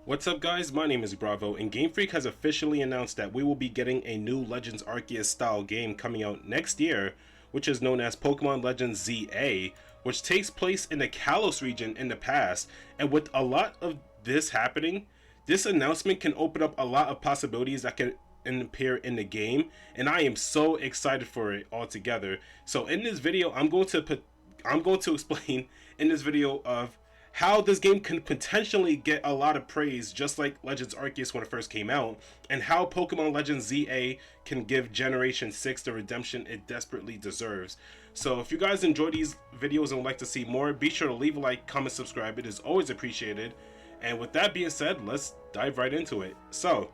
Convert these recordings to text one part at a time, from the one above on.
What's up guys, my name is Bravo, and Game Freak has officially announced that we will be getting a new Legends Arceus style game coming out next year, which is known as Pokemon Legends ZA, which takes place in the Kalos region in the past. And with a lot of this happening, this announcement can open up a lot of possibilities that can appear in the game, and I am so excited for it altogether. So in this video, I'm going to explain in this video of how this game can potentially get a lot of praise, just like Legends Arceus when it first came out, and how Pokemon Legends ZA can give Generation 6 the redemption it desperately deserves. So if you guys enjoy these videos and would like to see more, be sure to leave a like, comment, subscribe. It is always appreciated. And with that being said, let's dive right into it. So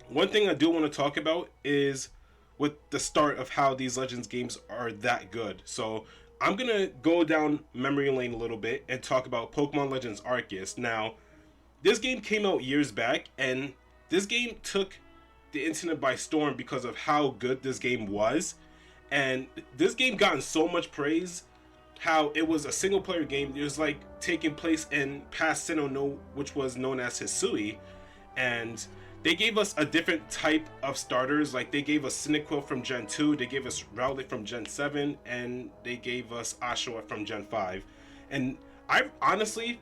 one thing I do want to talk about is with the start of how these Legends games are that good. So I'm going to go down memory lane a little bit and talk about Pokemon Legends Arceus. Now, this game came out years back, and this game took the internet by storm because of how good this game was. And this game gotten so much praise, how it was a single player game. It was like taking place in past Sinnoh, which was known as Hisui. And they gave us a different type of starters. Like they gave us Cyndaquil from Gen 2, they gave us Rowlet from Gen 7, and they gave us Oshawott from Gen 5. And I honestly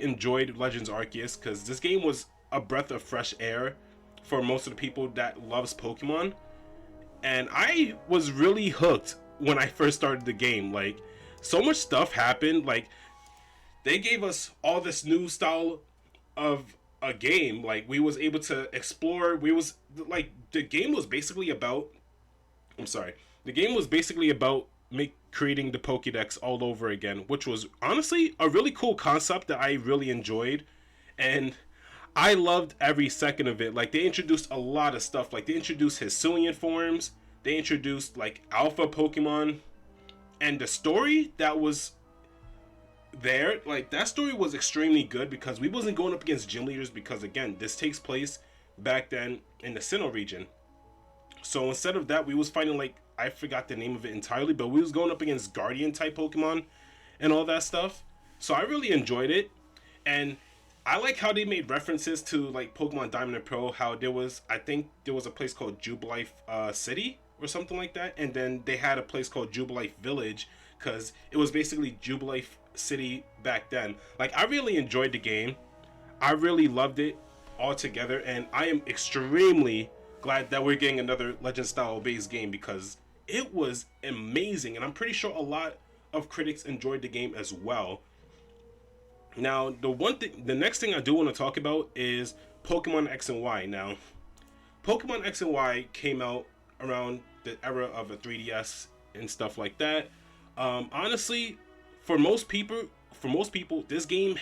enjoyed Legends Arceus because this game was a breath of fresh air for most of the people that loves Pokemon. And I was really hooked when I first started the game. Like, so much stuff happened. Like, they gave us all this new style of a game. Like, we was able to explore. The game was basically about creating the Pokédex all over again, which was honestly a really cool concept that I really enjoyed, and I loved every second of it. Like, they introduced a lot of stuff. Like, they introduced Hisuian forms, they introduced like alpha Pokemon, and the story that was there, like, that story was extremely good because we wasn't going up against gym leaders, because again, this takes place back then in the Sinnoh region. So instead of that, we was fighting, like, I forgot the name of it entirely, but we was going up against Guardian type Pokemon and all that stuff. So I really enjoyed it, and I like how they made references to like Pokemon Diamond and Pearl, how I think there was a place called Jubilife City or something like that, and then they had a place called Jubilife Village because it was basically Jubilife City back then. Like, I really enjoyed the game. I really loved it altogether, and I am extremely glad that we're getting another Legend style based game because it was amazing, and I'm pretty sure a lot of critics enjoyed the game as well. Now, the next thing I do want to talk about is Pokemon X and Y. Now, Pokemon X and Y came out around the era of a 3DS and stuff like that. Honestly, for most people, this game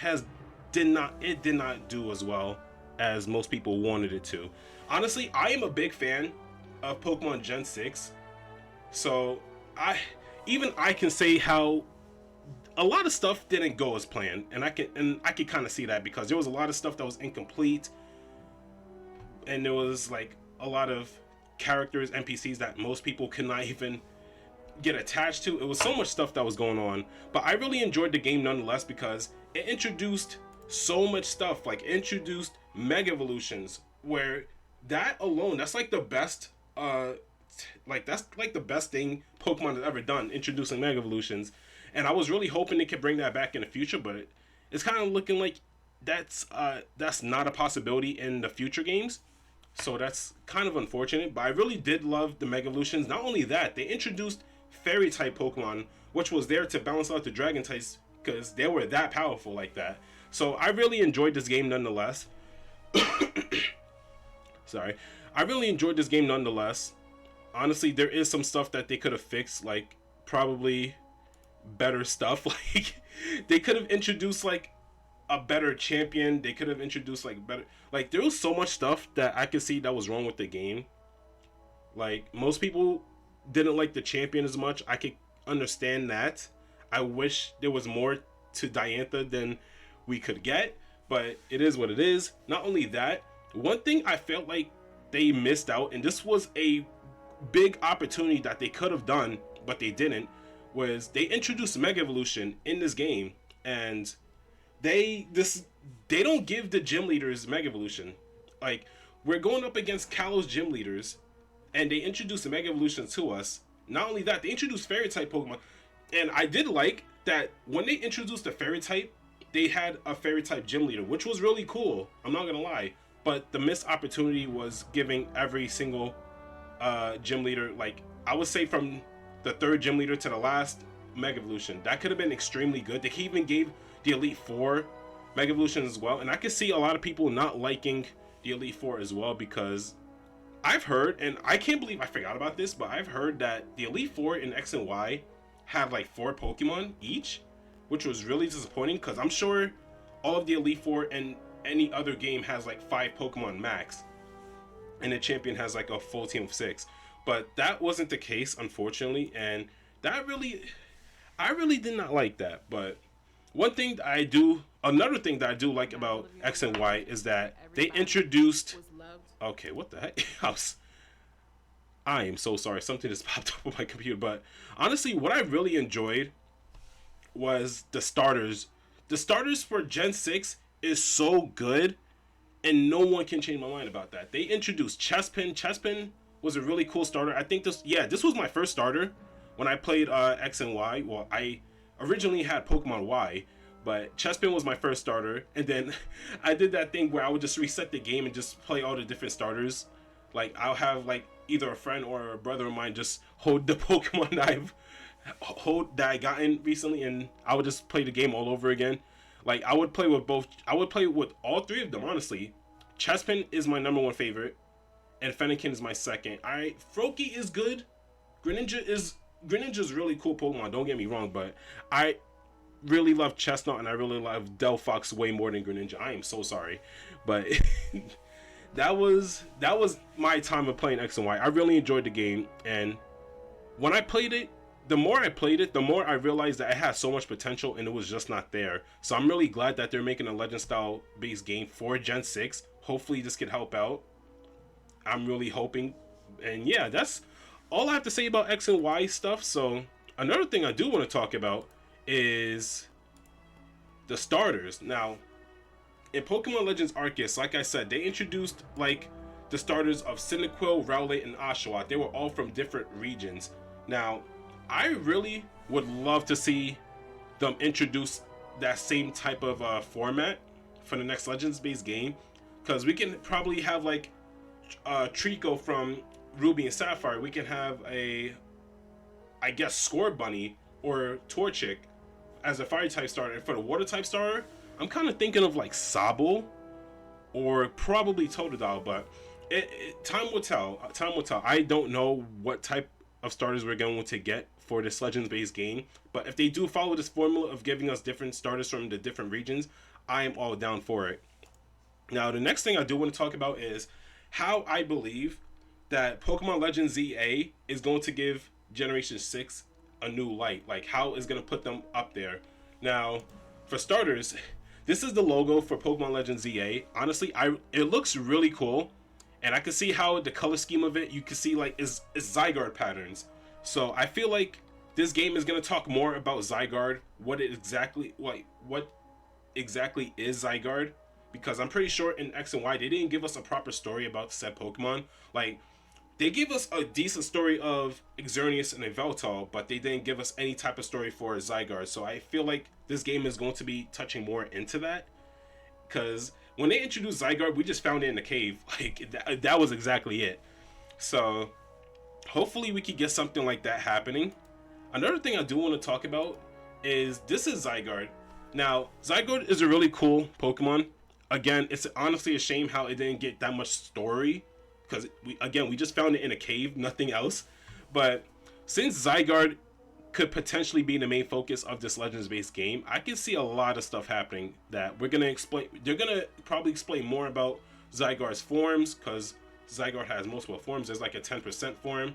did not do as well as most people wanted it to. Honestly, I am a big fan of Pokemon Gen 6, so I can say how a lot of stuff didn't go as planned, and I can kind of see that because there was a lot of stuff that was incomplete, and there was like a lot of characters, NPCs that most people could not even get attached to. It was so much stuff that was going on, but I really enjoyed the game nonetheless because it introduced so much stuff. Like, it introduced Mega Evolutions, where that alone, that's like the best that's like the best thing Pokemon has ever done, introducing Mega Evolutions. And I was really hoping they could bring that back in the future, but it's kind of looking like that's not a possibility in the future games. So that's kind of unfortunate, but I really did love the Mega Evolutions. Not only that, they introduced Fairy type Pokemon, which was there to balance out the Dragon types because they were that powerful like that. So I really enjoyed this game nonetheless. Sorry. I really enjoyed this game nonetheless. Honestly, there is some stuff that they could have fixed, like probably better stuff. Like, they could have introduced like a better champion. They could have introduced like better, like, there was so much stuff that I could see that was wrong with the game. Like, most people didn't like the champion as much. I could understand that. I wish there was more to Diantha than we could get, but it is what it is. Not only that, one thing I felt like they missed out, and this was a big opportunity that they could have done but they didn't, was they introduced Mega Evolution in this game, and they this they don't give the gym leaders Mega Evolution. Like, we're going up against Kalos gym leaders, and they introduced the Mega Evolution to us. Not only that, they introduced Fairy type Pokemon, and I did like that when they introduced the Fairy type, they had a Fairy type gym leader, which was really cool. I'm not gonna lie, but the missed opportunity was giving every single gym leader, like I would say from the third gym leader to the last, Mega Evolution. That could have been extremely good. They even gave the Elite Four Mega Evolution as well, and I could see a lot of people not liking the Elite Four as well, because I've heard, and I can't believe I forgot about this, but I've heard that the Elite Four in X and Y have like 4 Pokemon each, which was really disappointing, because I'm sure all of the Elite Four in any other game has like 5 Pokemon max, and the champion has like a full team of 6. But that wasn't the case, unfortunately, and that really, I really did not like that. But another thing that I do like about X and Y is that they introduced. Okay, what the heck? I am so sorry. Something just popped up on my computer. But honestly, what I really enjoyed was the starters. The starters for Gen 6 is so good, and no one can change my mind about that. They introduced Chespin. Chespin was a really cool starter. I think this was my first starter when I played X and Y. Well, I originally had Pokemon Y, but Chespin was my first starter, and then I did that thing where I would just reset the game and just play all the different starters. Like, I'll have like either a friend or a brother of mine just hold the Pokemon that I gotten recently, and I would just play the game all over again. Like, I would play with all 3 of them, honestly. Chespin is my number 1 favorite, and Fennekin is my second. Froakie is good. Greninja is really cool Pokemon, don't get me wrong, but I really love Chestnut, and I really love Delphox way more than Greninja. I am so sorry, but that was my time of playing X and Y. I really enjoyed the game, and when I played it, the more I played it, the more I realized that it had so much potential, and it was just not there. So I'm really glad that they're making a Legend style based game for Gen 6. Hopefully this could help out. I'm really hoping. And yeah, that's all I have to say about X and Y stuff. So another thing I do want to talk about is the starters. Now, in Pokemon Legends Arceus, like I said, they introduced like the starters of Cyndaquil, Rowlet, and Oshawott. They were all from different regions. Now, I really would love to see them introduce that same type of format for the next Legends based game, because we can probably have like Trico from Ruby and Sapphire. We can have I guess Score Bunny or Torchic as a fire type starter, and for the water type starter, I'm kind of thinking of like Sobble or probably Totodile, but time will tell. Time will tell. I don't know what type of starters we're going to get for this Legends based game, but if they do follow this formula of giving us different starters from the different regions, I am all down for it. Now, the next thing I do want to talk about is how I believe that Pokemon Legends ZA is going to give Generation 6 a new light. Like, how is going to put them up there. Now, for starters, this is the logo for Pokemon Legends ZA. Honestly, it looks really cool, and I can see how the color scheme of it, you can see like is Zygarde patterns. So I feel like this game is going to talk more about Zygarde, what exactly is Zygarde, because I'm pretty sure in X and Y they didn't give us a proper story about said Pokemon. Like, they gave us a decent story of Xerneas and Yveltal, but they didn't give us any type of story for Zygarde. So I feel like this game is going to be touching more into that, because when they introduced Zygarde, we just found it in the cave. Like, that was exactly it. So hopefully we could get something like that happening. Another thing I do want to talk about is this is Zygarde. Now, Zygarde is a really cool Pokemon. Again, it's honestly a shame how it didn't get that much story, because we just found it in a cave, nothing else. But since Zygarde could potentially be the main focus of this Legends based game, I can see a lot of stuff happening that we're gonna explain. They're gonna probably explain more about Zygarde's forms, because Zygarde has multiple forms. There's like a 10% form,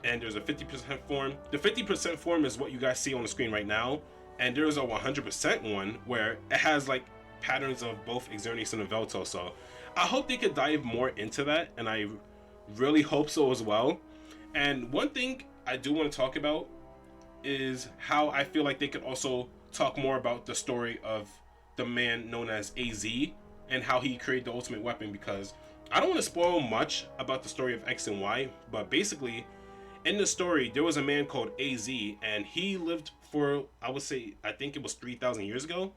and there's a 50% form. The 50% form is what you guys see on the screen right now, and there's a 100% one where it has like patterns of both Xerneas and Yveltal. So I hope they could dive more into that, and I really hope so as well. And one thing I do want to talk about is how I feel like they could also talk more about the story of the man known as AZ and how he created the ultimate weapon, because I don't want to spoil much about the story of X and Y, but basically in the story there was a man called AZ, and he lived for, I would say, I think it was 3,000 years ago.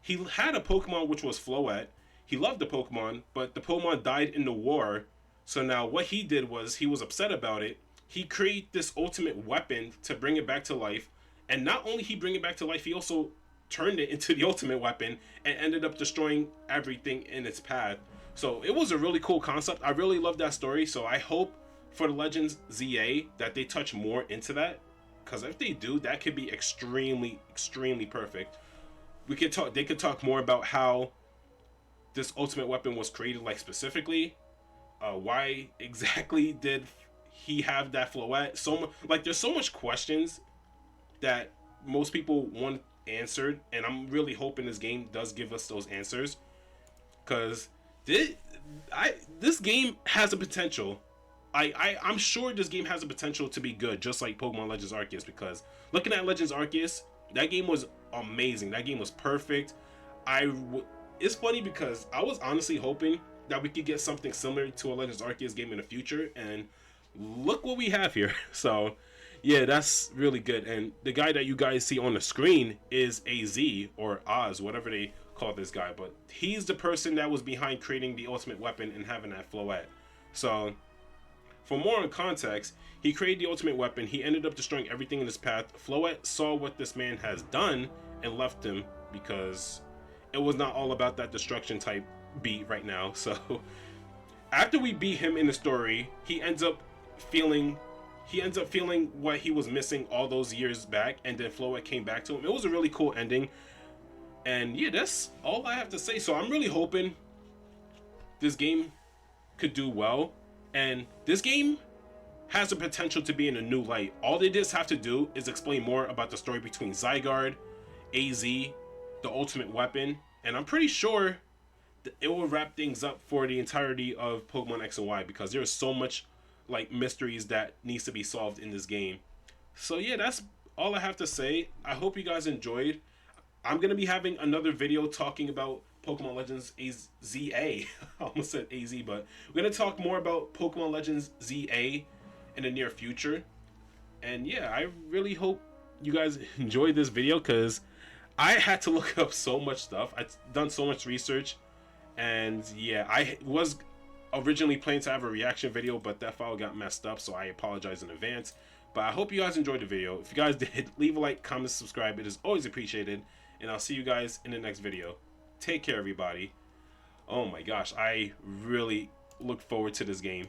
He had a Pokemon which was Floette. He loved the Pokemon, but the Pokemon died in the war. So now what he did was, he was upset about it. He created this ultimate weapon to bring it back to life. And not only he bring it back to life, he also turned it into the ultimate weapon and ended up destroying everything in its path. So it was a really cool concept. I really love that story. So I hope for the Legends ZA that they touch more into that, because if they do, that could be extremely, extremely perfect. They could talk more about how this ultimate weapon was created, like specifically, why exactly did he have that Floette? Like, there's so much questions that most people want answered, and I'm really hoping this game does give us those answers, because this game has a potential. I'm sure this game has a potential to be good, just like Pokemon Legends Arceus, because looking at Legends Arceus, that game was amazing. That game was perfect. It's funny because I was honestly hoping that we could get something similar to a Legends Arceus game in the future, and look what we have here. So yeah, that's really good. And the guy that you guys see on the screen is AZ, or Oz, whatever they call this guy, but he's the person that was behind creating the ultimate weapon and having that Floette. So for more on context, he created the ultimate weapon. He ended up destroying everything in his path. Floette saw what this man has done and left him, because it was not all about that destruction type beat right now. So after we beat him in the story, he ends up feeling what he was missing all those years back, and then Floette came back to him. It was a really cool ending. And yeah, that's all I have to say. So I'm really hoping this game could do well, and this game has the potential to be in a new light. All they just have to do is explain more about the story between Zygarde, AZ, the ultimate weapon, and I'm pretty sure that it will wrap things up for the entirety of Pokemon X and Y, because there's so much like mysteries that needs to be solved in this game. So yeah, that's all I have to say. I hope you guys enjoyed. I'm gonna be having another video talking about Pokemon Legends ZA. I almost said AZ, but we're gonna talk more about Pokemon Legends ZA in the near future. And yeah, I really hope you guys enjoyed this video, because I had to look up so much stuff. I've done so much research, and yeah, I was originally planning to have a reaction video, but that file got messed up, so I apologize in advance. But I hope you guys enjoyed the video. If you guys did, leave a like, comment, subscribe. It is always appreciated, and I'll see you guys in the next video. Take care, everybody. Oh my gosh, I really look forward to this game.